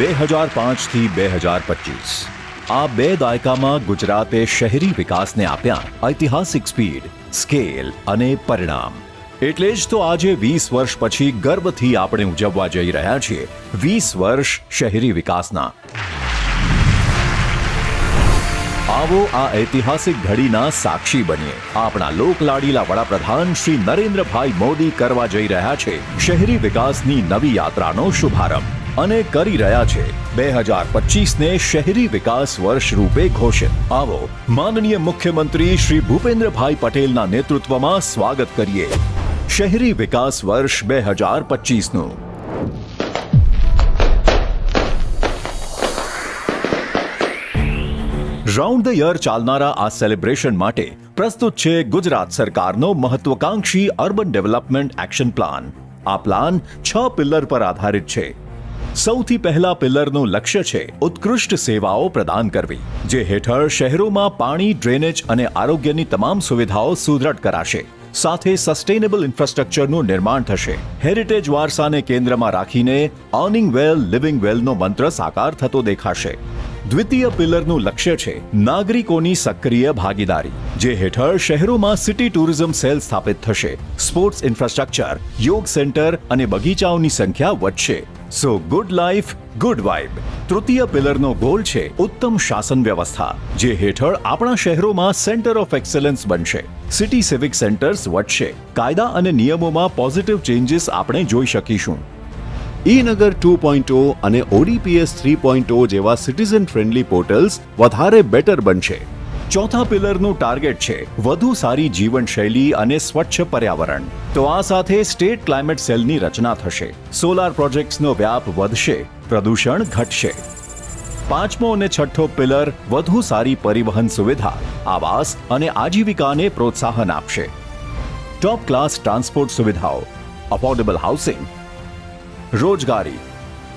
2005 થી 2025 આ બે દાયકામાં ગુજરાતે શહેરી વિકાસને આપ્યા ઐતિહાસિક સ્પીડ, સ્કેલ અને પરિણામ. એટલે જ તો આજે 20 વર્ષ પછી ગર્વથી આપણે ઉજવવા જઈ રહ્યા છીએ 20 વર્ષ શહેરી વિકાસના. આવો આ ઐતિહાસિક ઘડીના સાક્ષી બનીએ. આપણા લોકલાડીલા વડાપ્રધાન શ્રી નરેન્દ્રભાઈ મોદી કરવા જઈ રહ્યા છે શહેરી વિકાસની નવી યાત્રાનો શુભારંભ અને કરી રહ્યા છે 2025ને શહેરી વિકાસ વર્ષ રૂપે ઘોષિત. આવો માનનીય મુખ્યમંત્રી શ્રી ભૂપેન્દ્રભાઈ પટેલના નેતૃત્વમાં સ્વાગત કરીએ શહેરી વિકાસ વર્ષ 2025નું. રાઉન્ડ ધ યર ચાલનારા આ સેલિબ્રેશન માટે પ્રસ્તુત છે ગુજરાત સરકારનો મહત્વકાંક્ષી અર્બન ડેવલપમેન્ટ એક્શન પ્લાન. આ પ્લાન 6 પિલ્લર પર આધારિત છે. સૌથી પહેલા પિલ્લરનું લક્ષ્ય છે ઉત્કૃષ્ટ સેવાઓ પ્રદાન કરવી, જે હેઠળ શહેરોમાં પાણી, ડ્રેનેજ અને આરોગ્યની તમામ સુવિધાઓ સુદૃઢ કરાશે. સાથે સસ્ટેનેબલ ઇન્ફ્રાસ્ટ્રક્ચરનું નિર્માણ થશે. હેરિટેજ વારસાને કેન્દ્રમાં રાખીને અર્નિંગ વેલ, લિવિંગ વેલનો મંત્ર સાકાર થતો દેખાશે. દ્વિતીય પિલ્લરનું લક્ષ્ય છે નાગરિકોની સક્રિય ભાગીદારી, જે હેઠળ શહેરોમાં સિટી ટુરિઝમ સેલ સ્થાપિત થશે. સ્પોર્ટ્સ ઇન્ફ્રાસ્ટ્રક્ચર, યોગ સેન્ટર અને બગીચાઓની સંખ્યા વધશે. સો ગુડ લાઈફ, ગુડ વાઇબ. તૃતીય પિલરનો ગોલ છે ઉત્તમ શાસન વ્યવસ્થા, જે હેઠળ આપણા શહેરોમાં સેન્ટર ઓફ એક્સેલન્સ બનશે. સિટી સિવિક સેન્ટર્સ વધશે. કાયદા અને નિયમોમાં પોઝિટિવ ચેન્જીસ આપણે જોઈ શકીશું. ઈ-નગર 2.0 અને ODPS 3.0 જેવા સિટીઝન ફ્રેન્ડલી પોર્ટલ્સ વધારે બેટર બનશે. ચોથા પિલરનું ટાર્ગેટ છે વધુ સારી જીવનશૈલી અને સ્વચ્છ પર્યાવરણ. તો આ સાથે સ્ટેટ ક્લાઇમેટ સેલની રચના થશે. સોલાર પ્રોજેક્ટ્સનો વ્યાપ વધશે, પ્રદૂષણ ઘટશે. પાંચમો અને છઠ્ઠો પિલર વધુ સારી પરિવહન સુવિધા, આવાસ અને આજીવિકાને પ્રોત્સાહન આપશે. ટોપ ક્લાસ ટ્રાન્સપોર્ટ સુવિધાઓ, અફોર્ડેબલ હાઉસિંગ, રોજગારી,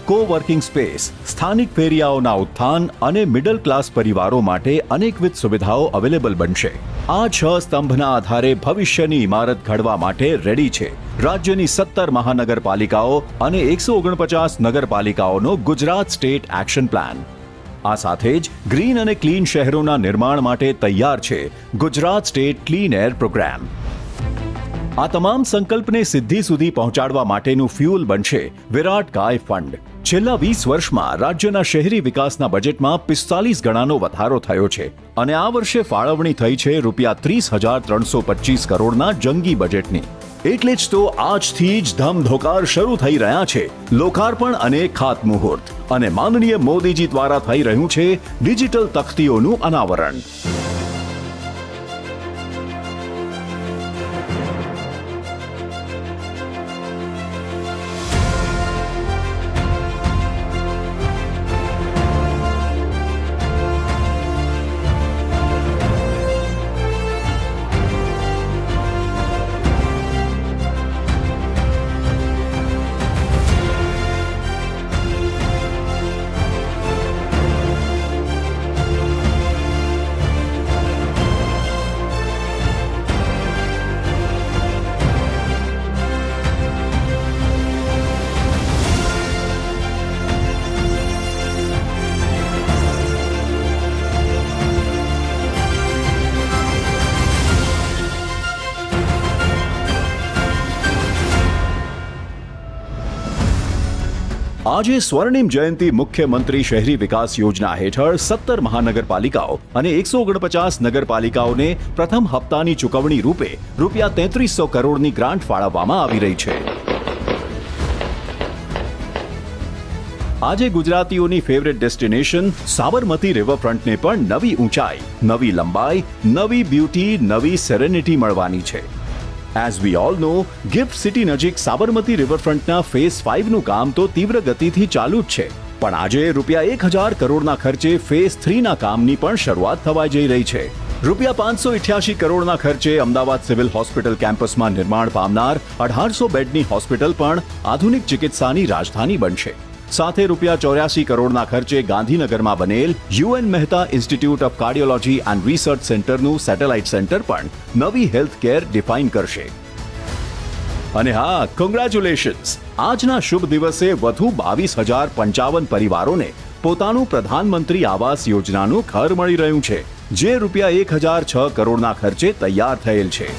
કો-વર્કિંગ સ્પેસ, સ્થાનિક ફેરિયાઓના ઉત્થાન અને મિડલ ક્લાસ પરિવારો માટે અનેકવિધ સુવિધાઓ અવેલેબલ બનશે. આ 6 સ્તંભના આધારે ભવિષ્યની ઇમારત ઘડવા માટે રેડી છે રાજ્યની 17 મહાનગરપાલિકાઓ અને 149 નગરપાલિકાઓનો ગુજરાત સ્ટેટ એક્શન પ્લાન. આ સાથે જ ગ્રીન અને ક્લીન શહેરોના નિર્માણ માટે તૈયાર છે Gujarat state clean air program. આ તમામ સંકલ્પને સિદ્ધિ સુધી પહોંચાડવા માટેનું ફ્યુઅલ બનશે વિરાટ કાય ફંડ. છેલ્લા 20 વર્ષમાં રાજ્યના શહેરી વિકાસના બજેટમાં 45 ગણાનો વધારો થયો છે અને આ વર્ષે ફાળવણી થઈ છે ₹30,325 કરોડના જંગી બજેટની. એટલે જ તો આજથી જ ધમધોકાર શરૂ થઈ રહ્યા છે લોકાર્પણ અને ખાતમુહૂર્ત, અને માનનીય મોદીજી દ્વારા થઈ રહ્યું છે ડિજિટલ તખ્તીઓનું અનાવરણ. આજે સ્વર્ણિમ જયંતિ મુખ્યમંત્રી શહેરી વિકાસ યોજના હેઠળ 17 મહાનગરપાલિકાઓ અને 149 નગરપાલિકાઓને પ્રથમ હપ્તાની ચૂકવણી રૂપે ₹3300 કરોડની ગ્રાન્ટ ફાળવવામાં આવી રહી છે. આજે ગુજરાતીઓની ફેવરેટ ડેસ્ટિનેશન સાબરમતી રિવરફ્રન્ટને પણ નવી ઊંચાઈ, નવી લંબાઈ, નવી બ્યુટી, નવી સેરેનિટી મળવાની છે. As we all know, gift city નજીક સાબરમતી રિવરફ્રન્ટના ફેઝ 5નું કામ તો તીવ્ર ગતિથી ચાલુ જ છે, પણ આજે ₹1000 કરોડના ખર્ચે ફેઝ 3ના કામની પણ શરૂઆત થવા જઈ રહી છે. ₹588 કરોડના ખર્ચે અમદાવાદ સિવિલ હોસ્પિટલ કેમ્પસમાં નિર્માણ પામનાર 1800 બેડની હોસ્પિટલ પણ આધુનિક ચિકિત્સાની રાજધાની બનશે. સાથે ₹84 કરોડના ખર્ચે ગાંધીનગરમાં બનેલ UN Mehta institute of cardiology and research સેન્ટરનું સેટેલાઇટ સેન્ટર પણ નવી હેલ્થ કેર ડિફાઇન કરશે. અને હા, કોંગ્રેચ્યુલેશન્સ! આજના શુભ દિવસે વધુ 22,055 પરિવારોને પોતાનું પ્રધાનમંત્રી આવાસ યોજનાનું ઘર મળી રહ્યું છે, જે રૂપિયા 1,006 કરોડના ખર્ચે તૈયાર થયેલ છે.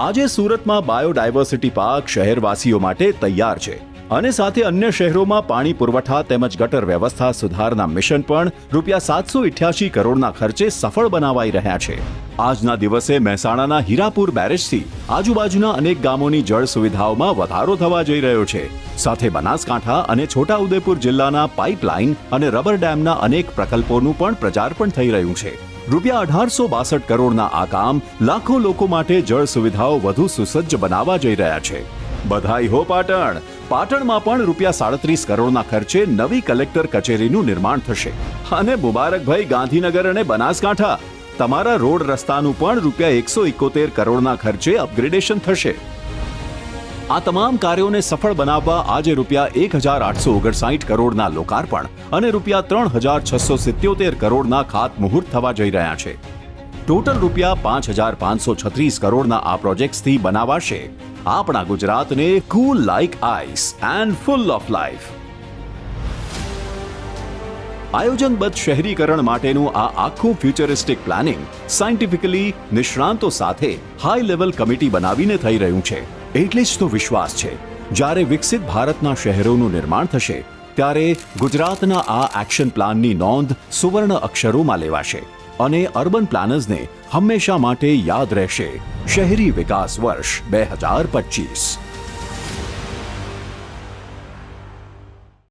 આજે સુરતમાં બાયોડાયવર્સિટી પાર્ક શહેરવાસીઓ માટે તૈયાર છે અને સાથે અન્ય શહેરોમાં પાણી પુરવઠા તેમજ ગટર વ્યવસ્થા સુધારના મિશન પણ રૂપિયા 788 કરોડના ખર્ચે સફળ બનાવાઈ રહ્યા છે. આજના દિવસે મહેસાણાના હીરાપુર બેરેજથી આજુબાજુના અનેક ગામોની જળ સુવિધાઓમાં વધારો થવા જઈ રહ્યો છે. સાથે બનાસકાંઠા અને છોટાઉદેપુર જિલ્લાના પાઇપલાઇન અને રબર ડેમના અનેક પ્રકલ્પોનું પણ પ્રચારપણ થઈ રહ્યું છે. રૂપિયા 1862 કરોડના આ કામ લાખો લોકો માટે જળ સુવિધાઓ વધુ સુસજ્જ બનાવવા જઈ રહ્યા છે. બધાઈ હો પાટણ! પાટણમાં પણ રૂપિયા 37 કરોડના ખર્ચે નવી કલેક્ટર કચેરીનું નિર્માણ થશે. અને મુબારકભાઈ, ગાંધીનગર અને બનાસકાંઠા, તમારા રોડ રસ્તાનું પણ રૂપિયા 171 કરોડના ખર્ચે અપગ્રેડેશન થશે. આ તમામ કાર્યોને સફળ બનાવવા આજે રૂપિયા 1,859 કરોડના લોકાર્પણ અને રૂપિયા 3,677 કરોડના ખાતમુહૂર્ત થવા જઈ રહ્યા છે. ટોટલ રૂપિયા 5,536 કરોડના આ પ્રોજેક્ટ્સથી બનાવાશે આપણા ગુજરાતને cool like ice and full of life. આયોજનબદ્ધ શહેરીકરણ માટેનું આ આખું ફ્યુચરિસ્ટિક પ્લાનિંગ સાયન્ટિફિકલી નિષ્ણાંતો સાથે હાઈ લેવલ કમિટી બનાવીને થઈ રહ્યું છે. એટલે જ તો વિશ્વાસ છે, જ્યારે વિકસિત ભારતના શહેરોનું નિર્માણ થશે ત્યારે ગુજરાતના આ એક્શન પ્લાનની નોંધ સુવર્ણ અક્ષરોમાં લેવાશે અને અર્બન પ્લાનર્સને હંમેશા માટે યાદ રહેશે. શહેરી વિકાસ વર્ષ 2025.